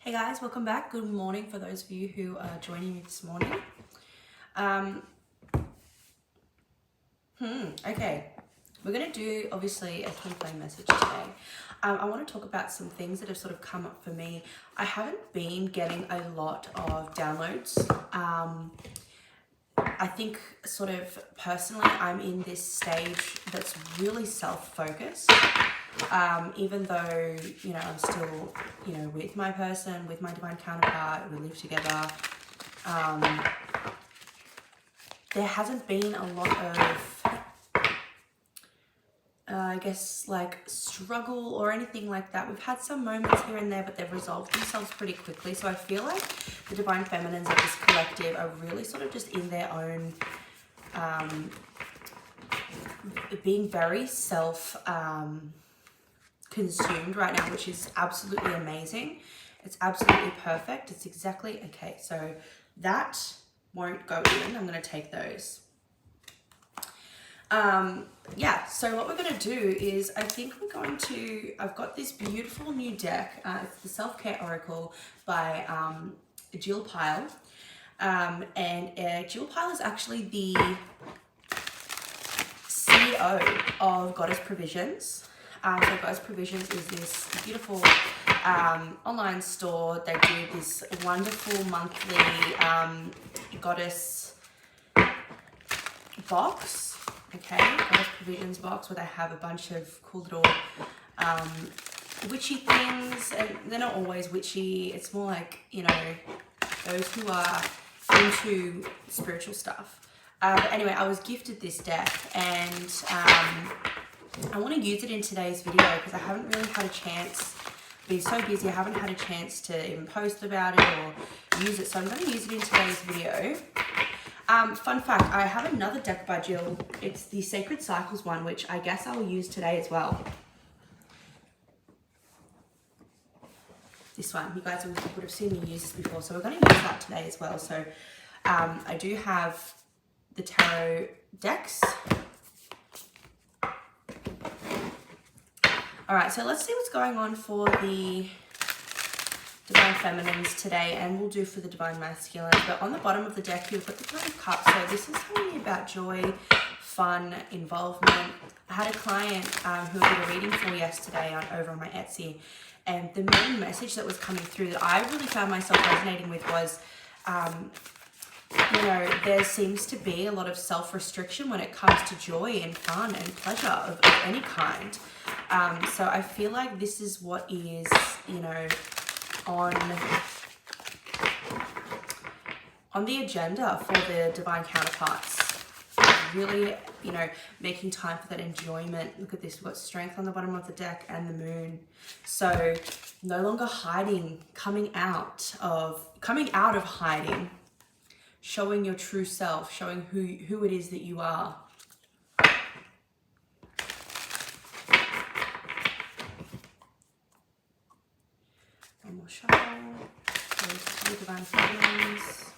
Hey guys, welcome back. Good morning for those of you who are joining me this morning. Okay, we're going to do obviously a twin flame message today. I want to talk about some things that have sort of come up for me. I haven't been getting a lot of downloads. I think sort of personally I'm in this stage that's really self-focused. Even though, I'm still, with my person, with my divine counterpart, we live together, there hasn't been a lot of, I guess, like struggle or anything like that. We've had some moments here and there, but they've resolved themselves pretty quickly. So I feel like the divine feminines of this collective are really sort of just in their own, being very consumed right now, which is absolutely amazing. It's absolutely perfect. It's exactly okay. So that won't go in. I'm going to take those. So what we're going to do is I've got this beautiful new deck. It's the Self-Care Oracle by Jill Pyle. Jill Pyle is actually the CEO of Goddess Provisions. So Goddess Provisions is this beautiful online store. They do this wonderful monthly Goddess box, Goddess Provisions box, where they have a bunch of cool little witchy things, and they're not always witchy. It's more like, those who are into spiritual stuff. But anyway, I was gifted this deck, and I want to use it in today's video because I haven't really had a chance. Been so busy, I haven't had a chance to even post about it or use it. So I'm going to use it in today's video. Fun fact, I have another deck by Jill. It's the Sacred Cycles one, which I guess I will use today as well. This one, you guys would have seen me use this before, so we're going to use that today as well. So I do have the tarot decks. All right, so let's see what's going on for the Divine Feminines today, and we'll do for the Divine Masculines. But on the bottom of the deck, you've got the Knight of Cups. So this is telling me about joy, fun, involvement. I had a client who I did a reading for yesterday over on my Etsy, and the main message that was coming through that I really found myself resonating with was, there seems to be a lot of self-restriction when it comes to joy and fun and pleasure of any kind. So I feel like this is what is, on the agenda for the divine counterparts. Really, making time for that enjoyment. Look at this, we've got Strength on the bottom of the deck and the Moon. So no longer hiding, coming out of hiding, showing your true self, showing who it is that you are. One more shuffle. There's the Divine Feminines.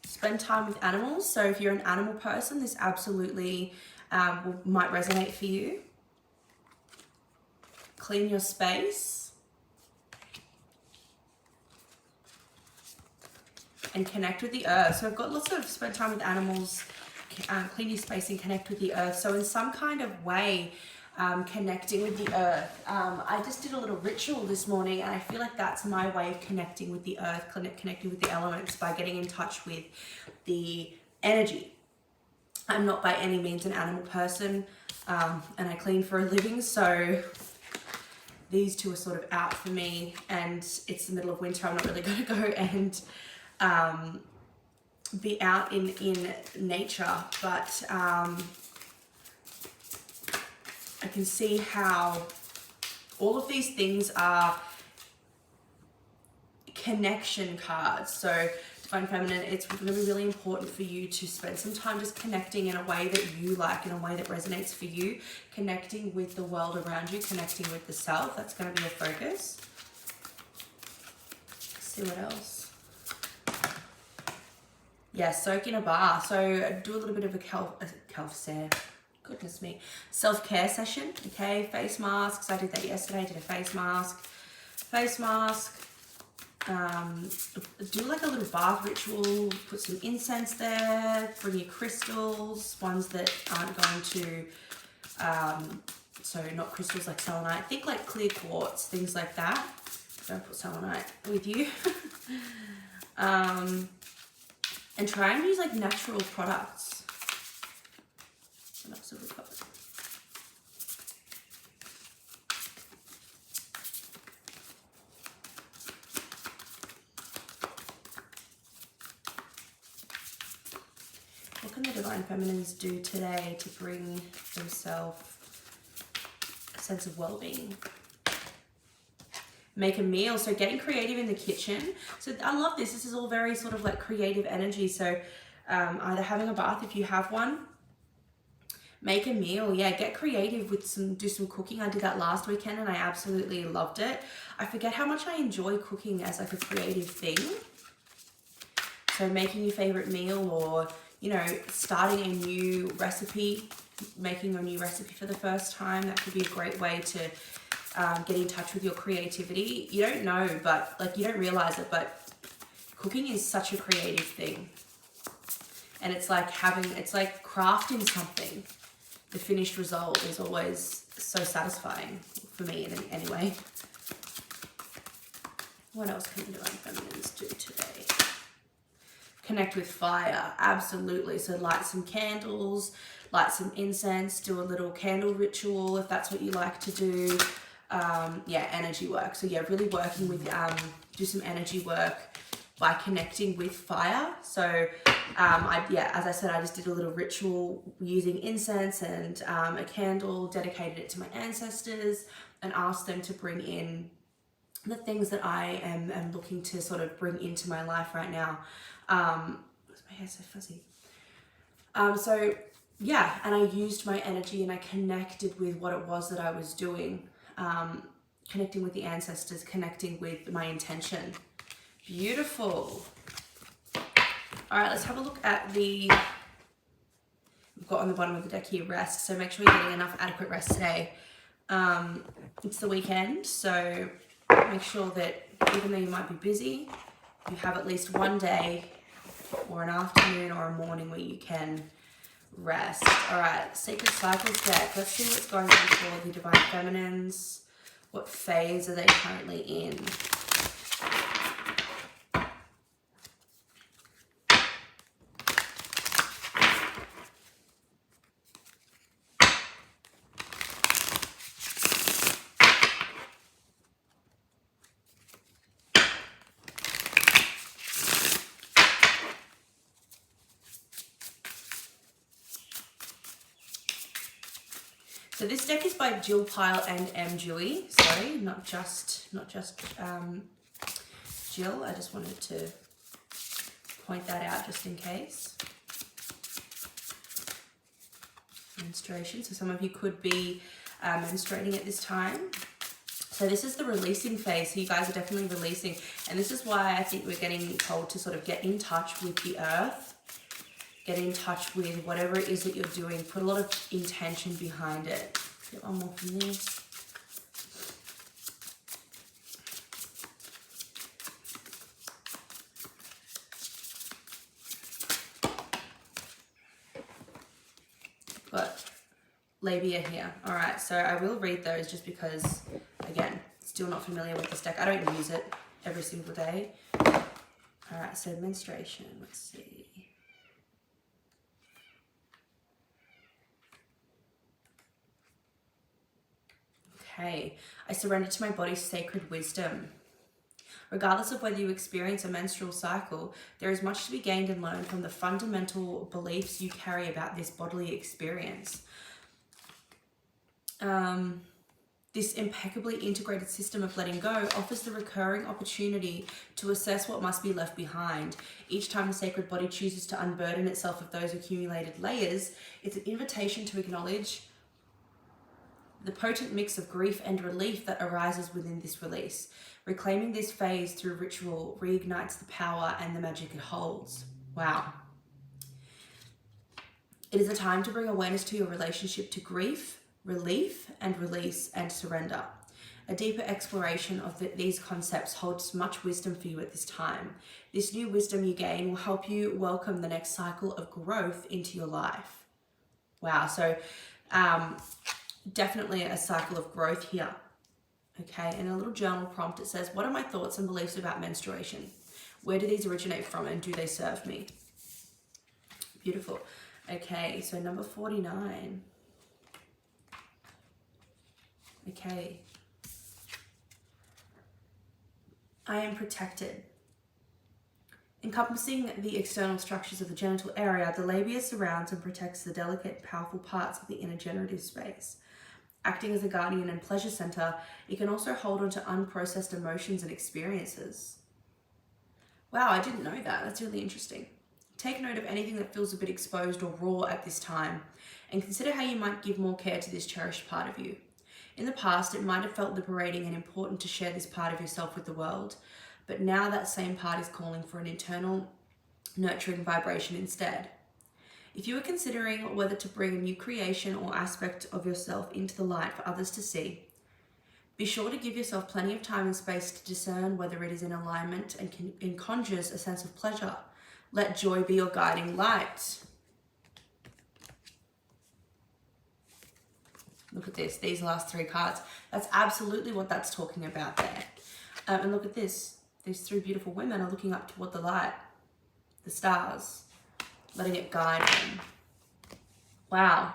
Spend time with animals. So if you're an animal person, this absolutely might resonate for you. Clean your space. And connect with the earth. So I've got lots of spend time with animals, clean your space and connect with the earth. So in some kind of way, connecting with the earth. I just did a little ritual this morning, and I feel like that's my way of connecting with the earth, connecting with the elements, by getting in touch with the energy. I'm not by any means an animal person, and I clean for a living, so these two are sort of out for me, and it's the middle of winter. I'm not really going to go and be out in nature, but I can see how all of these things are connection cards. So Divine Feminine, it's going to be really important for you to spend some time just connecting in a way that you like, in a way that resonates for you, connecting with the world around you, connecting with the self. That's going to be a focus. Let's see what else. Yeah, soak in a bath. So do a little bit of a Kelfser. Goodness me. Self-care session, okay? Face masks. I did that yesterday. I did a face mask. Face mask. Do like a little bath ritual. Put some incense there. Bring your crystals. Ones that aren't going to... so not crystals like selenite. Think like clear quartz. Things like that. Don't put selenite with you. And try and use like natural products. What else have we got? What can the Divine Feminines do today to bring themselves a sense of well-being? Make a meal. So getting creative in the kitchen. So I love this. This is all very sort of like creative energy. So either having a bath if you have one. Make a meal. Yeah, get creative with do some cooking. I did that last weekend and I absolutely loved it. I forget how much I enjoy cooking as like a creative thing. So making your favorite meal, or, you know, starting a new recipe, making a new recipe for the first time. That could be a great way to get in touch with your creativity. You don't know, but like you don't realize it, but cooking is such a creative thing. And it's like crafting something. The finished result is always so satisfying for me anyway. What else can the Divine Feminines do today? Connect with fire, absolutely. So light some candles, light some incense, do a little candle ritual if that's what you like to do. Yeah, energy work. So yeah, really working with, do some energy work by connecting with fire. So as I said, I just did a little ritual using incense and a candle, dedicated it to my ancestors, and asked them to bring in the things that I am looking to sort of bring into my life right now. My hair's so fuzzy. So yeah, and I used my energy and I connected with what it was that I was doing, connecting with the ancestors, connecting with my intention. Beautiful. All right, let's have a look at we've got on the bottom of the deck here, rest. So make sure you're getting enough adequate rest today. It's the weekend, so make sure that even though you might be busy, you have at least one day or an afternoon or a morning where you can rest. All right, Sacred Cycles deck. Let's see what's going on for the Divine Feminines. What phase are they currently in? So this deck is by Jill Pyle and M. Dewey. Sorry, not just Jill. I just wanted to point that out just in case. Menstruation. So some of you could be menstruating at this time. So this is the releasing phase. So you guys are definitely releasing. And this is why I think we're getting told to sort of get in touch with the earth. Get in touch with whatever it is that you're doing. Put a lot of intention behind it. Get one more from this. Got labia here. All right, so I will read those just because, again, still not familiar with this deck. I don't use it every single day. All right, so menstruation. Let's see. Okay, I surrender to my body's sacred wisdom. Regardless of whether you experience a menstrual cycle, there is much to be gained and learned from the fundamental beliefs you carry about this bodily experience. This impeccably integrated system of letting go offers the recurring opportunity to assess what must be left behind. Each time the sacred body chooses to unburden itself of those accumulated layers, it's an invitation to acknowledge the potent mix of grief and relief that arises within this release. Reclaiming this phase through ritual reignites the power and the magic it holds. Wow. It is a time to bring awareness to your relationship to grief, relief, and release and surrender. A deeper exploration of these concepts holds much wisdom for you at this time. This new wisdom you gain will help you welcome the next cycle of growth into your life. Wow, so definitely a cycle of growth here. Okay, and a little journal prompt, it says, what are my thoughts and beliefs about menstruation? Where do these originate from and do they serve me? Beautiful. Okay, so number 49. Okay. I am protected. Encompassing the external structures of the genital area, the labia surrounds and protects the delicate, powerful parts of the inner generative space. Acting as a guardian and pleasure center, it can also hold on to unprocessed emotions and experiences. Wow, I didn't know that. That's really interesting. Take note of anything that feels a bit exposed or raw at this time, and consider how you might give more care to this cherished part of you. In the past, it might have felt liberating and important to share this part of yourself with the world, but now that same part is calling for an internal, nurturing vibration instead. If you are considering whether to bring a new creation or aspect of yourself into the light for others to see, be sure to give yourself plenty of time and space to discern whether it is in alignment and conjures a sense of pleasure. Let joy be your guiding light. Look at this, these last 3 cards. That's absolutely what that's talking about there. And look at this. These 3 beautiful women are looking up toward the light, the stars, letting it guide them. Wow,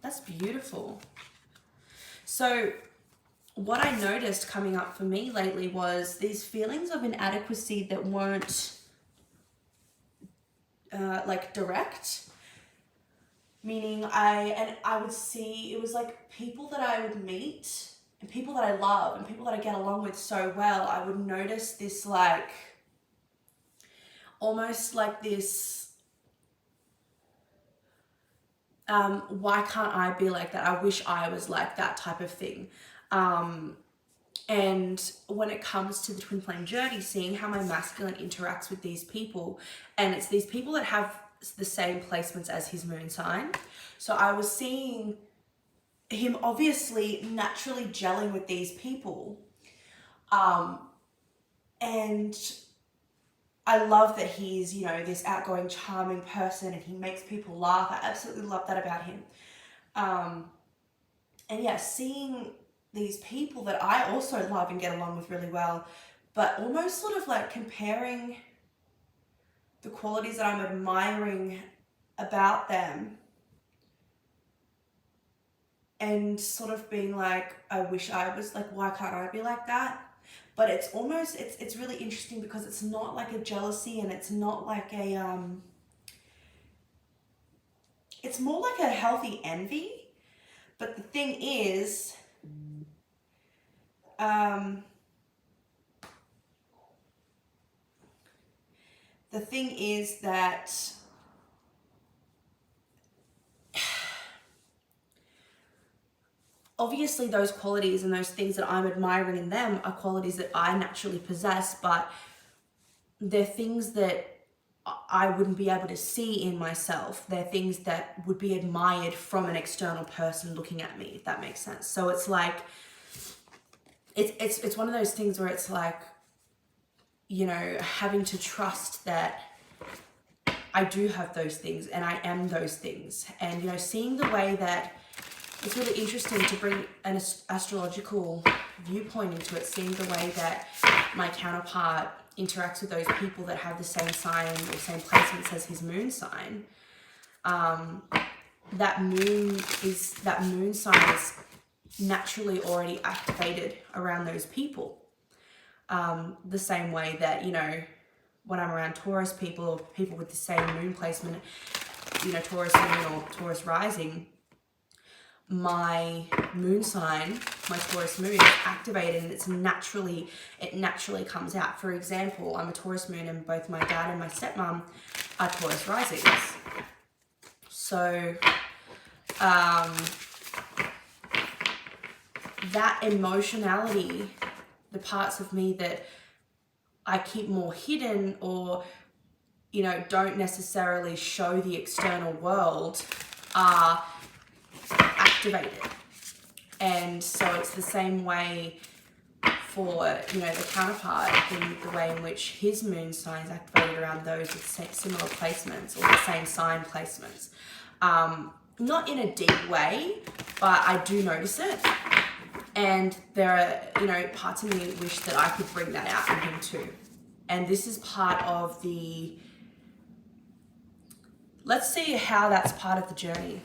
that's beautiful. So what I noticed coming up for me lately was these feelings of inadequacy that weren't like direct. Meaning I would see, it was like people that I would meet and people that I love and people that I get along with so well, I would notice this like, almost like this, why can't I be like that? I wish I was like that type of thing. And when it comes to the twin flame journey, seeing how my masculine interacts with these people, and it's these people that have the same placements as his moon sign. So I was seeing him obviously naturally gelling with these people. And I love that he's, you know, this outgoing, charming person and he makes people laugh. I absolutely love that about him. And yeah, seeing these people that I also love and get along with really well, but almost sort of like comparing the qualities that I'm admiring about them and sort of being like, I wish I was like, why can't I be like that? But it's almost, it's really interesting because it's not like a jealousy and it's not like a, it's more like a healthy envy. But the thing is, that obviously those qualities and those things that I'm admiring in them are qualities that I naturally possess, but they're things that I wouldn't be able to see in myself. They're things that would be admired from an external person looking at me, if that makes sense. So it's like, it's one of those things where it's like, you know, having to trust that I do have those things and I am those things. And, you know, seeing the way that it's really interesting to bring an astrological viewpoint into it, seeing the way that my counterpart interacts with those people that have the same sign or same placements as his moon sign. That moon sign is naturally already activated around those people. The same way that, you know, when I'm around Taurus people or people with the same moon placement, you know, Taurus moon or Taurus rising, my moon sign, my Taurus moon is activated and it naturally comes out. For example, I'm a Taurus moon and both my dad and my stepmom are Taurus risings. So that emotionality, the parts of me that I keep more hidden or, you know, don't necessarily show the external world, are activated. And so it's the same way for, you know, the counterpart, in the way in which his moon sign is activated around those with similar placements or the same sign placements. Not in a deep way, but I do notice it. And there are, you know, parts of me wish that I could bring that out in him too. And this is part of the, let's see how that's part of the journey.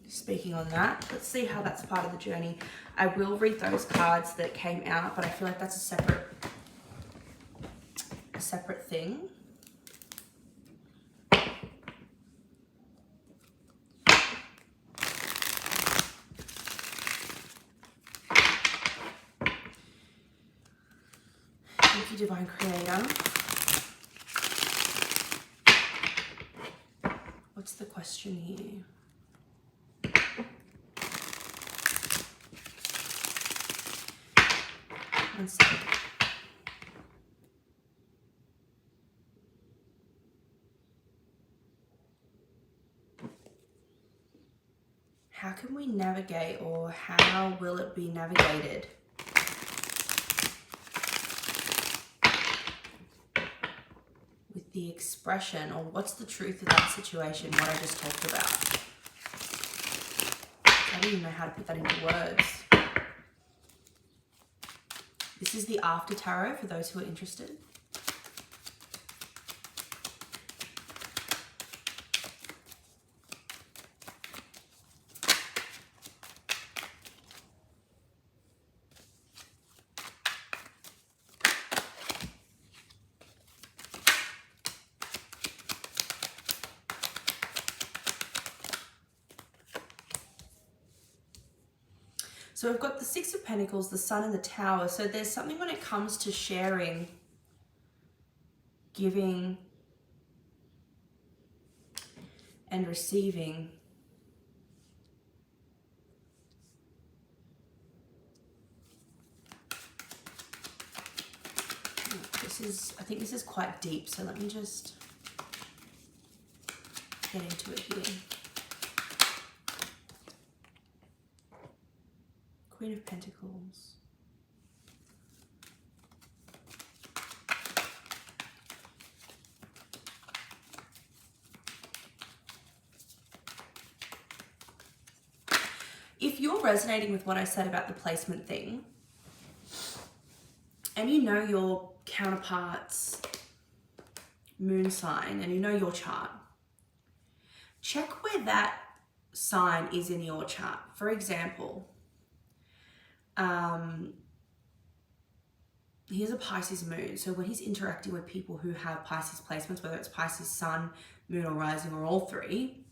Speaking on that, let's see how that's part of the journey. I will read those cards that came out, but I feel like that's a separate thing. Thank you, Divine Creator. What's the question here? One second. How can we navigate, or how will it be navigated? With the expression, or what's the truth of that situation, what I just talked about? I don't even know how to put that into words. This is the After Tarot for those who are interested. So we've got the Six of Pentacles, the Sun and the Tower. So there's something when it comes to sharing, giving, and receiving. I think this is quite deep, so let me just get into it here. Queen of Pentacles. If you're resonating with what I said about the placement thing, and you know your counterpart's moon sign, and you know your chart, check where that sign is in your chart. For example, here's a Pisces moon. So when he's interacting with people who have Pisces placements, whether it's Pisces sun, moon or rising, or all three,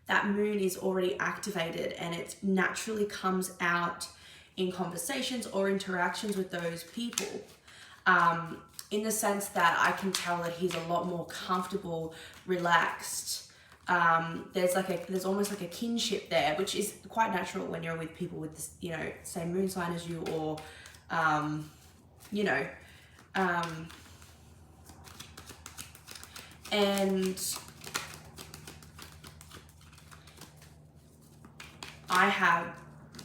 that moon is already activated, and it naturally comes out in conversations or interactions with those people. In the sense that I can tell that he's a lot more comfortable, relaxed. There's almost like a kinship there, which is quite natural when you're with people with this, you know, same moon sign as you, or, you know, and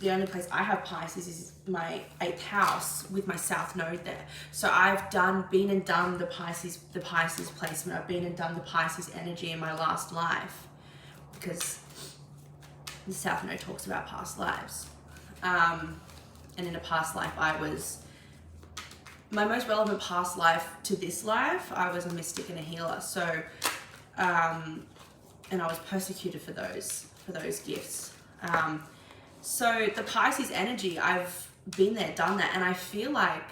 the only place I have Pisces is my 8th house with my south node there. So I've been and done the Pisces placement. I've been and done the Pisces energy in my last life, because the south node talks about past lives. And in a past life, my most relevant past life to this life, I was a mystic and a healer. So, and I was persecuted for those gifts. So the Pisces energy, I've been there, done that, and I feel like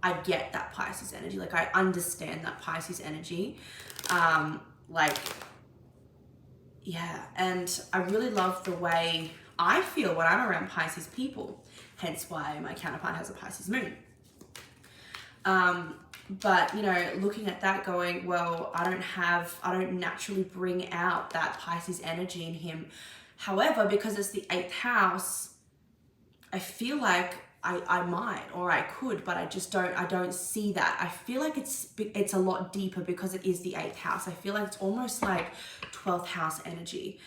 I get that Pisces energy. Like, I understand that Pisces energy. Yeah, and I really love the way I feel when I'm around Pisces people, hence why my counterpart has a Pisces moon. But, you know, looking at that going, well, I don't naturally bring out that Pisces energy in him. However, because it's the 8th house, I feel like I might, or I could, but I don't see that. I feel like it's a lot deeper because it is the 8th house. I feel like it's almost like 12th house energy.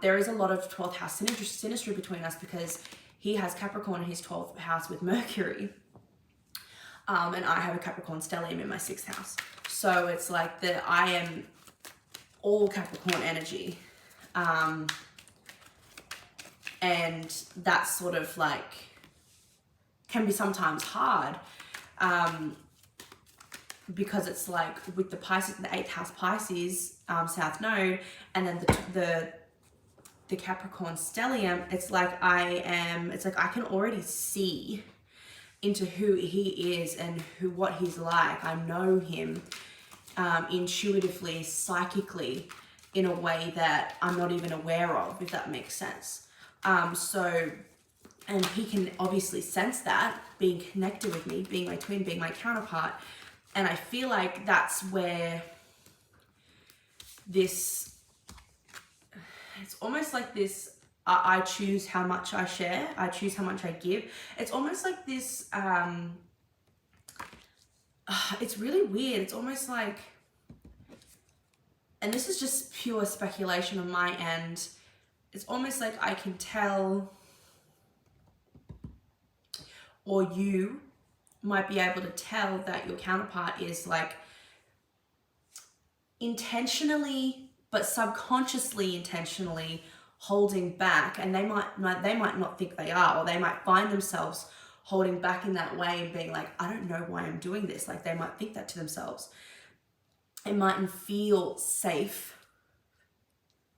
There is a lot of 12th house synastry between us because he has Capricorn in his 12th house with Mercury. And I have a Capricorn stellium in my 6th house. So it's like that I am all Capricorn energy. And that's sort of like, can be sometimes hard. Because it's like with the Pisces, the 8th house Pisces, South Node, and then the Capricorn stellium, it's like I can already see into who he is and what he's like. I know him intuitively, psychically, in a way that I'm not even aware of, if that makes sense. And he can obviously sense that, being connected with me, being my twin, being my counterpart. And I feel like that's where it's almost like this, I choose how much I share, I choose how much I give. It's almost like this, it's really weird. It's almost like, and this is just pure speculation on my end, it's almost like I can tell, or you might be able to tell that your counterpart is like intentionally, but subconsciously intentionally holding back, and they might not think they are, or they might find themselves holding back in that way and being like, I don't know why I'm doing this. Like they might think that to themselves. It mightn't feel safe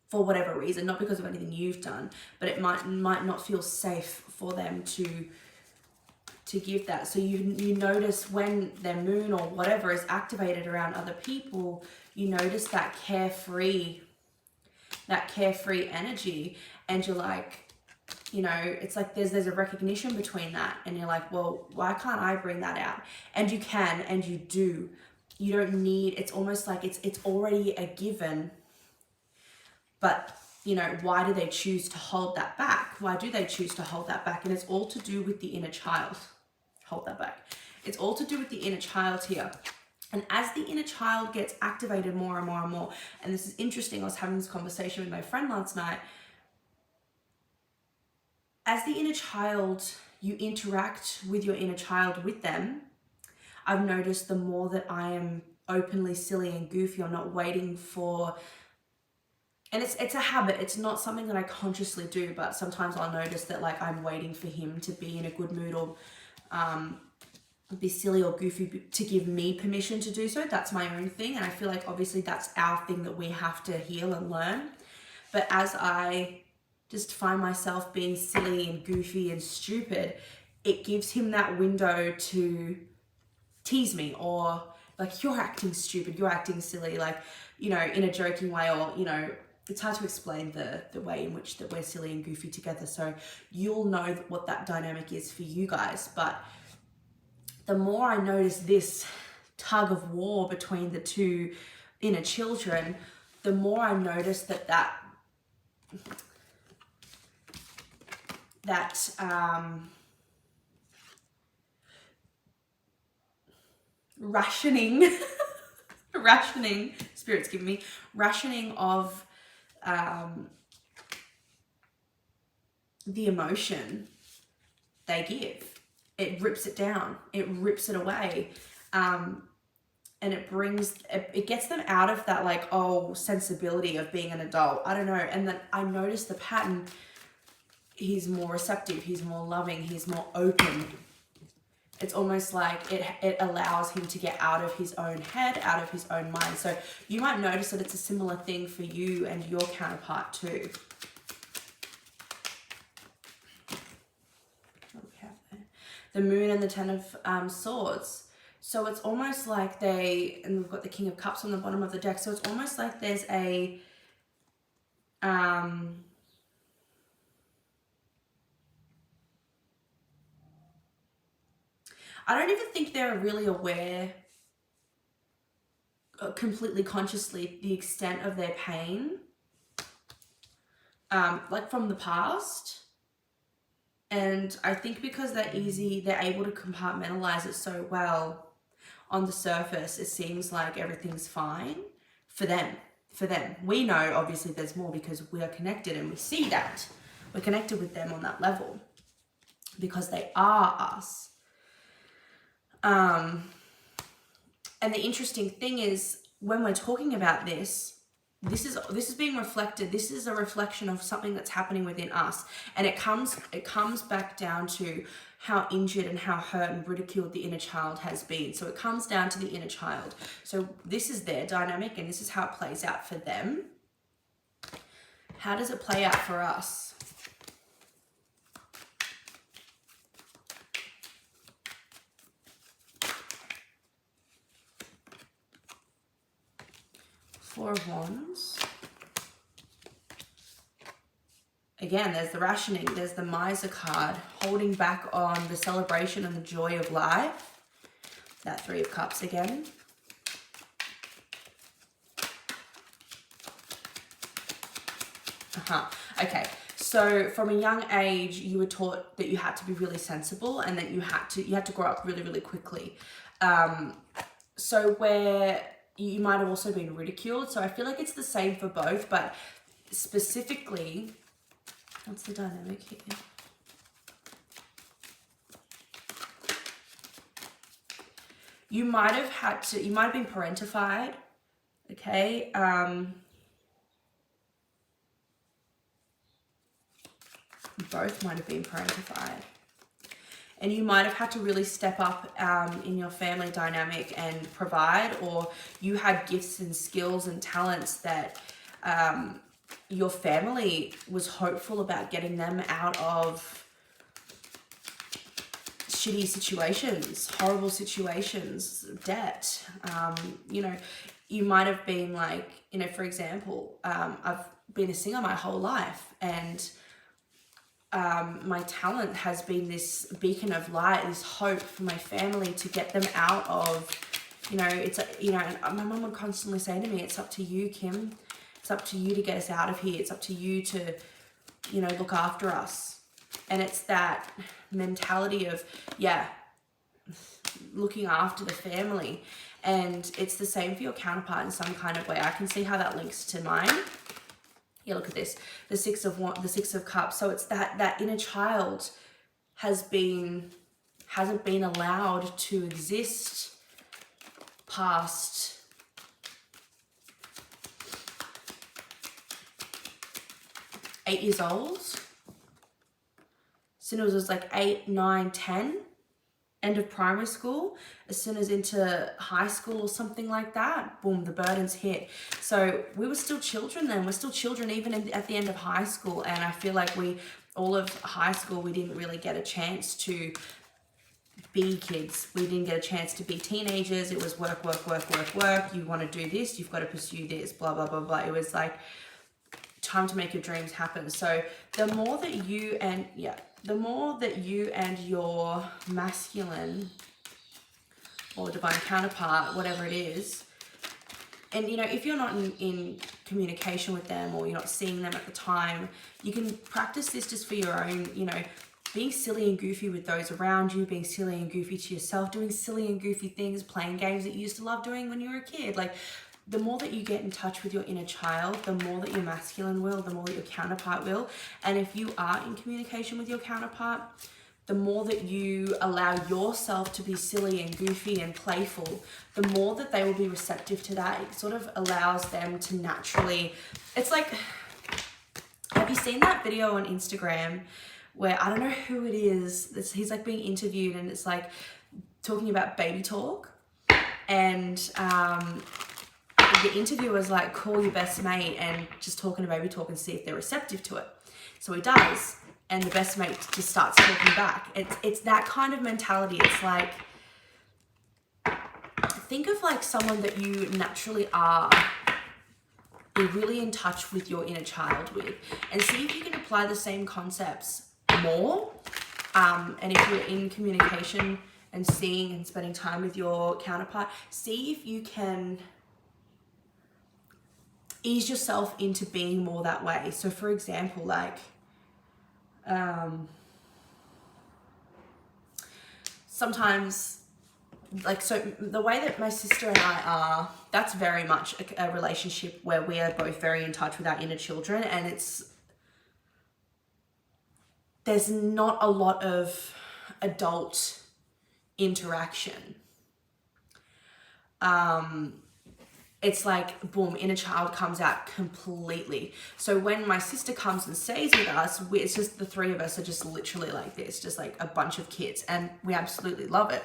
for whatever reason, not because of anything you've done, but it might not feel safe for them to give that. So you notice when their moon or whatever is activated around other people, you notice that carefree energy, and you're like, you know, it's like there's a recognition between that, and you're like, well, why can't I bring that out? And you can, and you do. You don't need, it's almost like it's already a given. But, you know, why do they choose to hold that back? Why do they choose to hold that back? And it's all to do with the inner child. Hold that back. It's all to do with the inner child here. And as the inner child gets activated more and more and more, and this is interesting, I was having this conversation with my friend last night. As the inner child, you interact with your inner child with them. I've noticed the more that I am openly silly and goofy, I'm not waiting for, and it's a habit. It's not something that I consciously do, but sometimes I'll notice that like I'm waiting for him to be in a good mood or be silly or goofy to give me permission to do so. That's my own thing, and I feel like obviously that's our thing that we have to heal and learn. But as I just find myself being silly and goofy and stupid, it gives him that window to tease me, or like, you're acting stupid, you're acting silly, like, you know, in a joking way, or, you know, it's hard to explain the way in which that we're silly and goofy together. So you'll know what that dynamic is for you guys. But the more I notice this tug of war between the two inner children, the more I notice that rationing, spirit's giving me, rationing of the emotion they give. It rips it down, it rips it away, and it gets them out of that like, oh, sensibility of being an adult. I don't know. And then I notice the pattern. He's more receptive, he's more loving, he's more open. It's almost like it allows him to get out of his own head, out of his own mind. So you might notice that it's a similar thing for you and your counterpart too. The Moon and the Ten of Swords. So it's almost like and we've got the King of Cups on the bottom of the deck. So it's almost like there's a, I don't even think they're really aware completely consciously the extent of their pain, like from the past. And I think because they're able to compartmentalize it so well, on the surface, it seems like everything's fine for them. For them. We know, obviously, there's more because we are connected and we see that. We're connected with them on that level because they are us. And the interesting thing is, when we're talking about this is being reflected. This is a reflection of something that's happening within us, and it comes back down to how injured and how hurt and ridiculed the inner child has been. So it comes down to the inner child. So this is their dynamic, and this is how it plays out for them. How does it play out for us? Four of Wands. Again, there's the rationing, there's the miser card, holding back on the celebration and the joy of life. That Three of Cups again. Okay, so from a young age, you were taught that you had to be really sensible and that you had to grow up really, really quickly. So where you might have also been ridiculed. So I feel like it's the same for both, but specifically, what's the dynamic here? You might have been parentified, okay? Both might have been parentified. And you might have had to really step up in your family dynamic and provide, or you had gifts and skills and talents that your family was hopeful about getting them out of shitty situations, horrible situations, debt. You might have been like, for example, I've been a singer my whole life, and my talent has been this beacon of light, this hope for my family to get them out of, and my mum would constantly say to me, it's up to you, Kim. It's up to you to get us out of here. It's up to you to, look after us. And it's that mentality of, looking after the family. And it's the same for your counterpart in some kind of way. I can see how that links to mine. Yeah, look at this. The Six of Cups. So it's that inner child hasn't been allowed to exist past eight years old. As soon as it was like 8, 9, 10, end of primary school, as soon as into high school or something like that, boom, the burdens hit. So we were still children then. We're still children even at the end of high school. And I feel like all of high school, we didn't really get a chance to be kids. We didn't get a chance to be teenagers. It was work, work, work, work, work. You want to do this, you've got to pursue this, blah, blah, blah, blah. It was like time to make your dreams happen. So the more that you and your masculine or divine counterpart, whatever it is, and if you're not in communication with them, or you're not seeing them at the time, you can practice this just for your own, being silly and goofy with those around you, being silly and goofy to yourself, doing silly and goofy things, playing games that you used to love doing when you were a kid. Like, the more that you get in touch with your inner child, the more that your masculine will, the more that your counterpart will. And if you are in communication with your counterpart, the more that you allow yourself to be silly and goofy and playful, the more that they will be receptive to that. It sort of allows them to naturally, it's like, have you seen that video on Instagram where, I don't know who it is, he's like being interviewed, and it's like talking about baby talk, and the interviewer was like, call your best mate and just talking to baby talk and see if they're receptive to it. So he does, and the best mate just starts talking back. It's that kind of mentality. It's like, think of like someone that you naturally are really in touch with your inner child with, and see if you can apply the same concepts more. And if you're in communication and seeing and spending time with your counterpart, see if you can ease yourself into being more that way. So for example, like, sometimes, like, so the way that my sister and I are, that's very much a relationship where we are both very in touch with our inner children, and there's not a lot of adult interaction. It's like, boom, inner child comes out completely. So when my sister comes and stays with us, it's just the three of us are just literally like this, just like a bunch of kids, and we absolutely love it.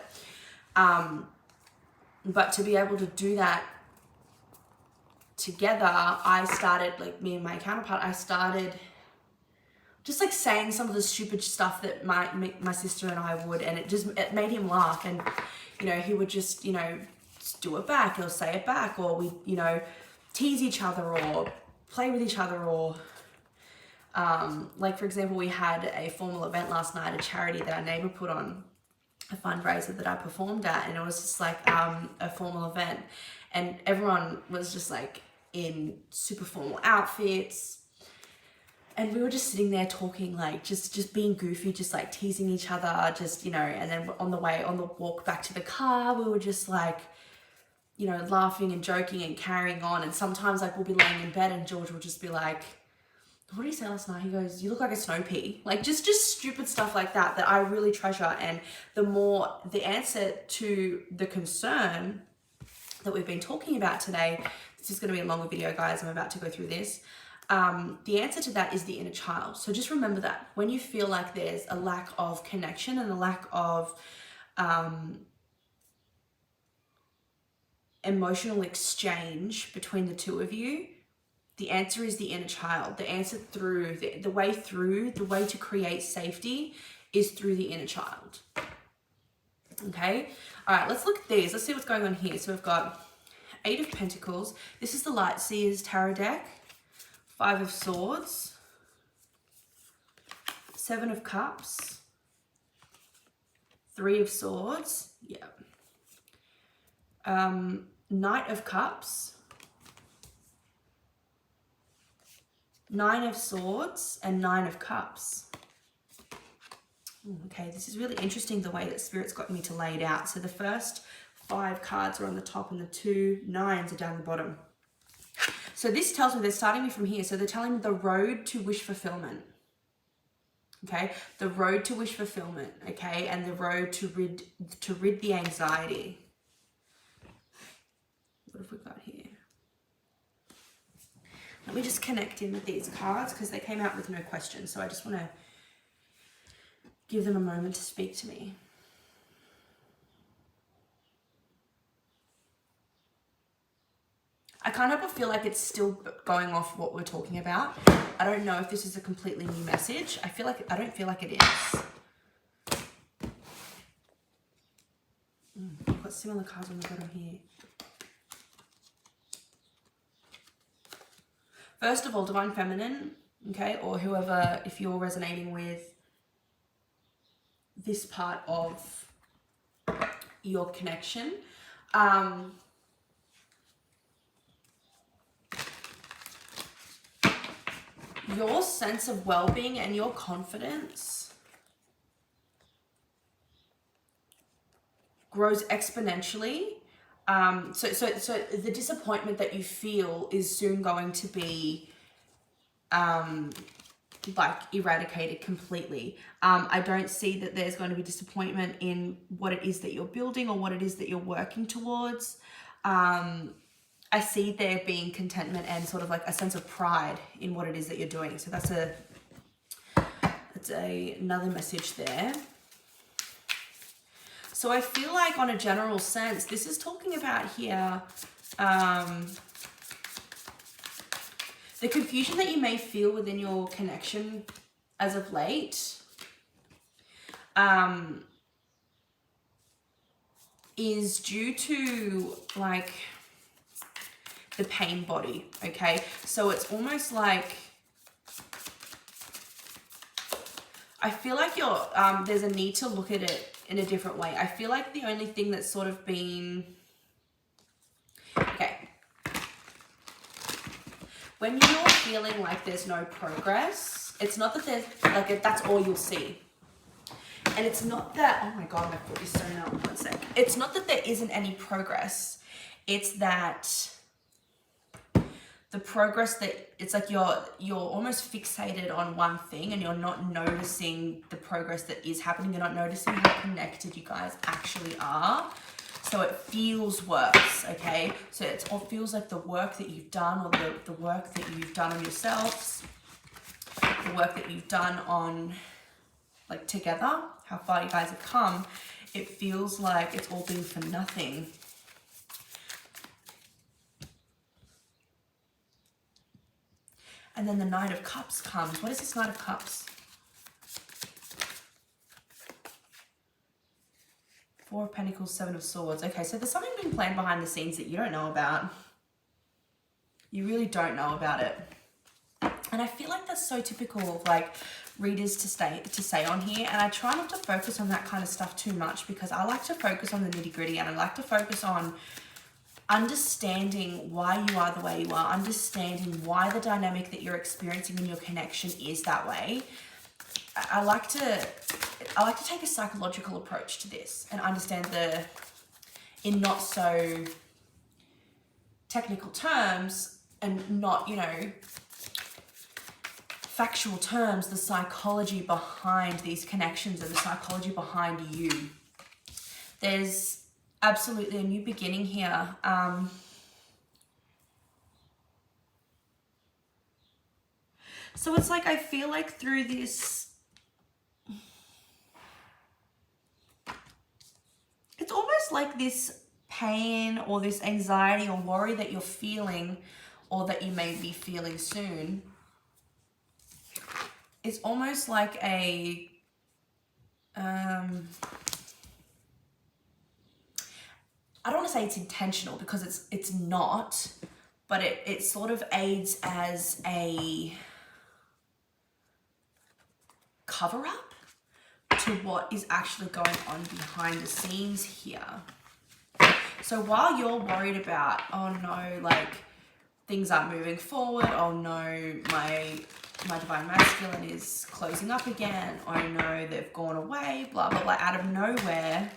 But to be able to do that together, I started, like, me and my counterpart, I started just like saying some of the stupid stuff that my sister and I would, and it made him laugh, and, you know, he would just, you know, do it back, or say it back, or we, you know, tease each other or play with each other, or like, for example, we had a formal event last night, a charity that our neighbor put on, a fundraiser that I performed at, and it was just like a formal event, and everyone was just like in super formal outfits, and we were just sitting there talking, like just being goofy, just like teasing each other, just, you know, and then on the walk back to the car, we were just like, you know, laughing and joking and carrying on. And sometimes, like, we'll be laying in bed and George will just be like, what did he say last night? He goes, you look like a snow pea. Like, just stupid stuff like that I really treasure. And the answer to the concern that we've been talking about today, this is going to be a longer video, guys, I'm about to go through this. The answer to that is the inner child. So just remember that when you feel like there's a lack of connection and a lack of emotional exchange between the two of you, the answer is the inner child. The answer through the way to create safety is through the inner child. Okay. All right, let's look at these. Let's see what's going on here. So we've got 8 of Pentacles. This is the Light Seers Tarot deck. 5 of Swords. 7 of Cups. 3 of Swords. Yeah. Knight of Cups, 9 of Swords, and 9 of Cups. Okay, this is really interesting, the way that Spirit's got me to lay it out. So the first 5 cards are on the top and the 2 9s are down the bottom. So this tells me, they're starting me from here. So they're telling me the road to wish fulfillment. Okay, the road to wish fulfillment. Okay, and the road to rid the anxiety. What have we got here? Let me just connect in with these cards because they came out with no questions. So I just want to give them a moment to speak to me. I kind of feel like it's still going off what we're talking about. I don't know if this is a completely new message. I don't feel like it is. I've got similar cards on the bottom here. First of all, Divine Feminine, okay, or whoever, if you're resonating with this part of your connection, your sense of well-being and your confidence grows exponentially. So the disappointment that you feel is soon going to be like eradicated completely. I don't see that there's going to be disappointment in what it is that you're building or what it is that you're working towards. I see there being contentment and sort of like a sense of pride in what it is that you're doing. So that's another message there. So I feel like on a general sense, this is talking about here, the confusion that you may feel within your connection as of late is due to like the pain body, okay? So it's almost like, I feel like there's a need to look at it in a different way. I feel like the only thing that's sort of been, okay, when you're feeling like there's no progress, it's not that there's, like, that's all you'll see. And it's not that, oh my God, my foot is so numb, one sec. It's not that there isn't any progress. It's that the progress that, it's like you're almost fixated on one thing and you're not noticing the progress that is happening. You're not noticing how connected you guys actually are. So it feels worse, okay? So it feels like the work that you've done, or the work that you've done on yourselves, the work that you've done on, like, together, how far you guys have come, it feels like it's all been for nothing. And then the Knight of Cups comes. What is this Knight of Cups? Four of Pentacles, Seven of Swords. Okay, so there's something being planned behind the scenes that you don't know about. You really don't know about it. And I feel like that's so typical of, like, readers to say on here. And I try not to focus on that kind of stuff too much, because I like to focus on the nitty gritty, and I like to focus on understanding why you are the way you are, understanding why the dynamic that you're experiencing in your connection is that way. I like to take a psychological approach to this and understand in not so technical terms and not, factual terms, the psychology behind these connections and the psychology behind you. There's absolutely a new beginning here. So it's like, I feel like through this, it's almost like this pain or this anxiety or worry that you're feeling, or that you may be feeling soon. It's almost like a, I don't want to say it's intentional, because it's not, but it sort of aids as a cover up to what is actually going on behind the scenes here. So while you're worried about, oh no, like, things aren't moving forward, oh no, my divine masculine is closing up again, oh no, they've gone away, blah, blah, blah, out of nowhere.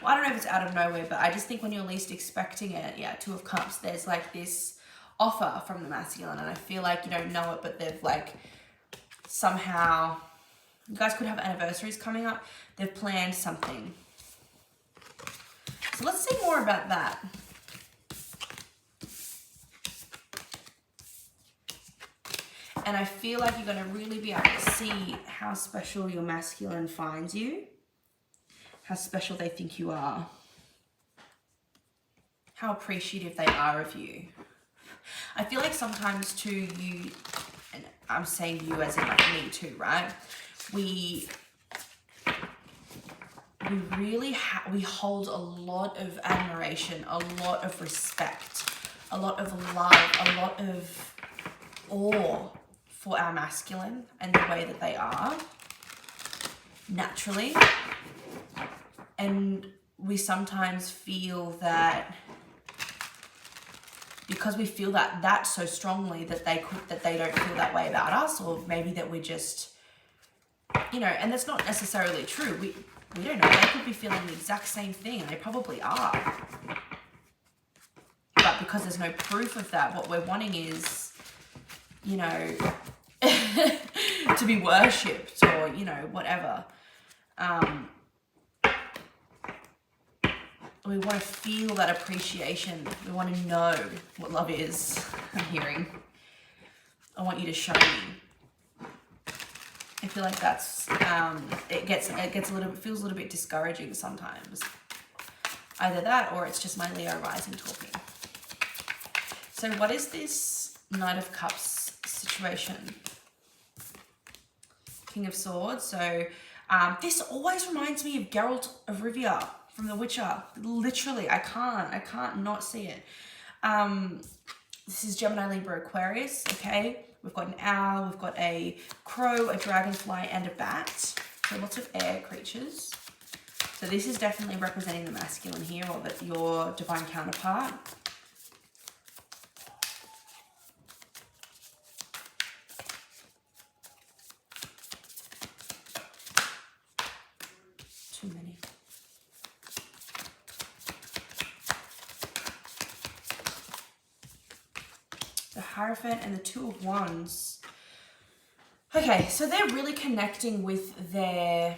Well, I don't know if it's out of nowhere, but I just think when you're least expecting it, yeah, Two of Cups, there's like this offer from the masculine, and I feel like you don't know it, but they've, like, somehow, you guys could have anniversaries coming up, they've planned something. So let's see more about that. And I feel like you're going to really be able to see how special your masculine finds you, how special they think you are, how appreciative they are of you. I feel like sometimes too, and I'm saying you as in, like, me too, right? We really we hold a lot of admiration, a lot of respect, a lot of love, a lot of awe for our masculine and the way that they are naturally. And we sometimes feel that because we feel that so strongly that they don't feel that way about us, or maybe that we're just, and that's not necessarily true. We don't know. They could be feeling the exact same thing, and they probably are. But because there's no proof of that, what we're wanting is, to be worshipped, or, whatever. We want to feel that appreciation. We want to know what love is. I'm hearing. I want you to show me. I feel like that's, it gets feels a little bit discouraging sometimes. Either that, or it's just my Leo rising talking. So what is this Knight of Cups situation? King of Swords. So this always reminds me of Geralt of Rivia from The Witcher. Literally, I can't not see it. This is Gemini, Libra, Aquarius, okay? We've got an owl, we've got a crow, a dragonfly, and a bat. So lots of air creatures. So this is definitely representing the masculine here, or your divine counterpart. Hierophant and the Two of Wands. Okay, so they're really connecting with their...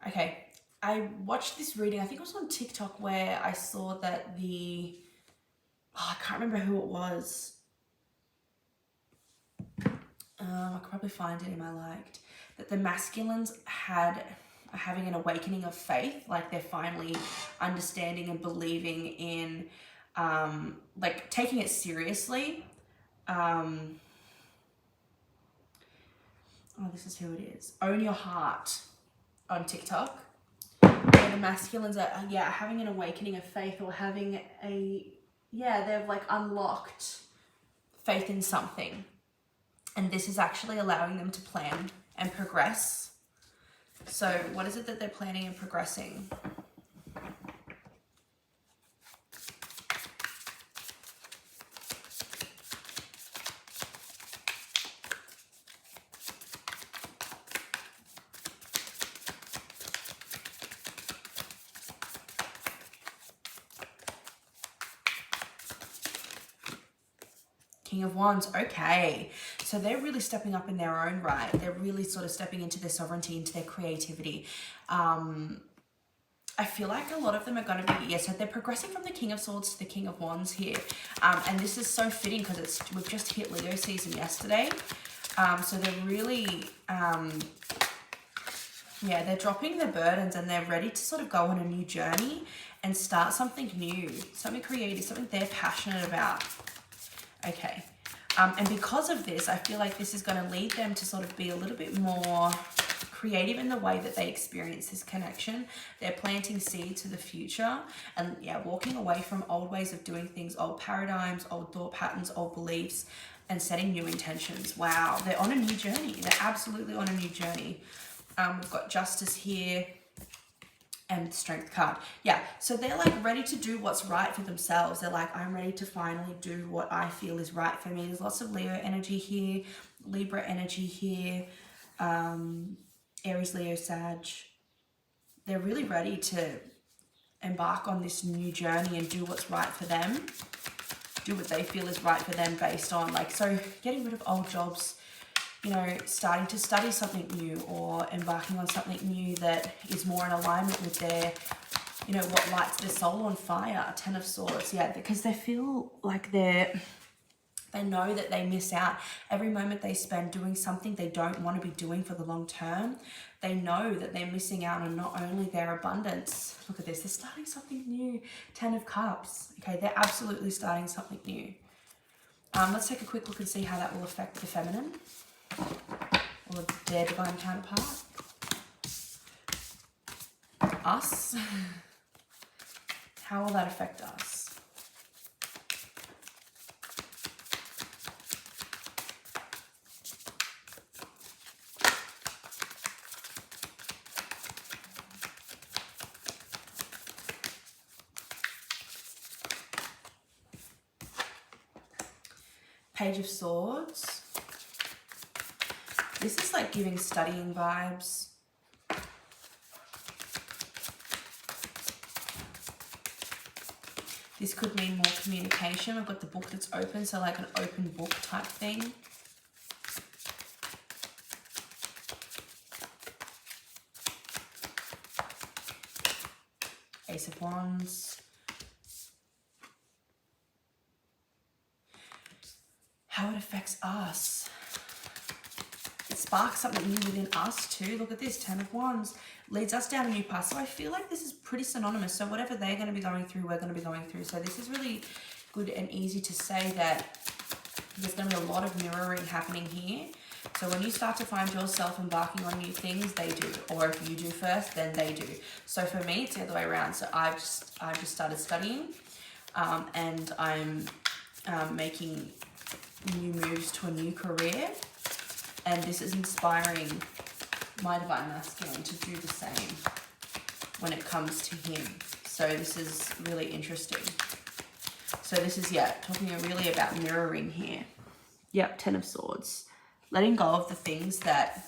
Okay, I watched this reading, I think it was on TikTok, where I saw that the... I can't remember who it was. I could probably find it in my liked. That the masculines are having an awakening of faith, like they're finally understanding and believing in, like taking it seriously. Oh, this is who it is. Own Your Heart on TikTok. Where the masculines are, having an awakening of faith, or having they've like unlocked faith in something. And this is actually allowing them to plan and progress. So what is it that they're planning and progressing? King of Wands, okay. So they're really stepping up in their own right. They're really sort of stepping into their sovereignty, into their creativity. I feel like a lot of them are going to be, so they're progressing from the King of Swords to the King of Wands here. And this is so fitting because we've just hit Leo season yesterday. So they're really, they're dropping their burdens and they're ready to sort of go on a new journey and start something new, something creative, something they're passionate about. Okay, and because of this, I feel like this is going to lead them to sort of be a little bit more creative in the way that they experience this connection. They're planting seeds to the future and walking away from old ways of doing things, old paradigms, old thought patterns, old beliefs, and setting new intentions. Wow, they're on a new journey. They're absolutely on a new journey. We've got Justice here. And Strength card. So they're like ready to do what's right for themselves. They're like, I'm ready to finally do what I feel is right for me. There's lots of Leo energy here, Libra energy here, Aries, Leo, Sag. They're really ready to embark on this new journey and do what's right for them. Do what they feel is right for them based on so getting rid of old jobs, starting to study something new or embarking on something new that is more in alignment with their, what lights their soul on fire. Ten of Swords, because they feel like they know that they miss out every moment they spend doing something they don't want to be doing for the long term. They know that they're missing out on not only their abundance. Look at this, they're starting something new. Ten of Cups. Okay, they're absolutely starting something new. Let's take a quick look and see how that will affect the feminine. Or their divine counterpart. Us. How will that affect us? Page of Swords. This is like giving studying vibes. This could mean more communication. I've got the book that's open, so like an open book type thing. Ace of Wands. How it affects us. It sparks something new within us too. Look at this, Ten of Wands. Leads us down a new path. So I feel like this is pretty synonymous. So whatever they're going to be going through, we're going to be going through. So this is really good and easy to say that there's going to be a lot of mirroring happening here. So when you start to find yourself embarking on new things, they do. Or if you do first, then they do. So for me, it's the other way around. So I've just started studying and I'm making new moves to a new career. And this is inspiring my divine masculine to do the same when it comes to him. So this is really interesting. So this is, talking really about mirroring here. Yep, Ten of Swords. Letting go of the things that,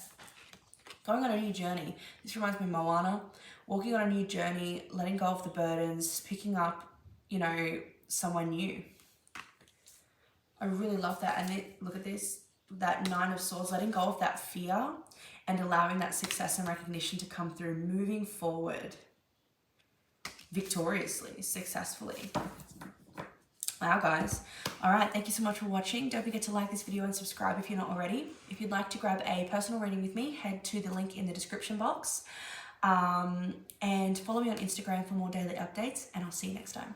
going on a new journey. This reminds me of Moana. Walking on a new journey, letting go of the burdens, picking up you know, someone new. I really love that. And look at this, that Nine of Swords, letting go of that fear and allowing that success and recognition to come through, moving forward victoriously, successfully. Wow, guys. All right, thank you so much for watching. Don't forget to like this video and subscribe if you're not already. If you'd like to grab a personal reading with me, head to the link in the description box. And follow me on Instagram for more daily updates, and I'll see you next time.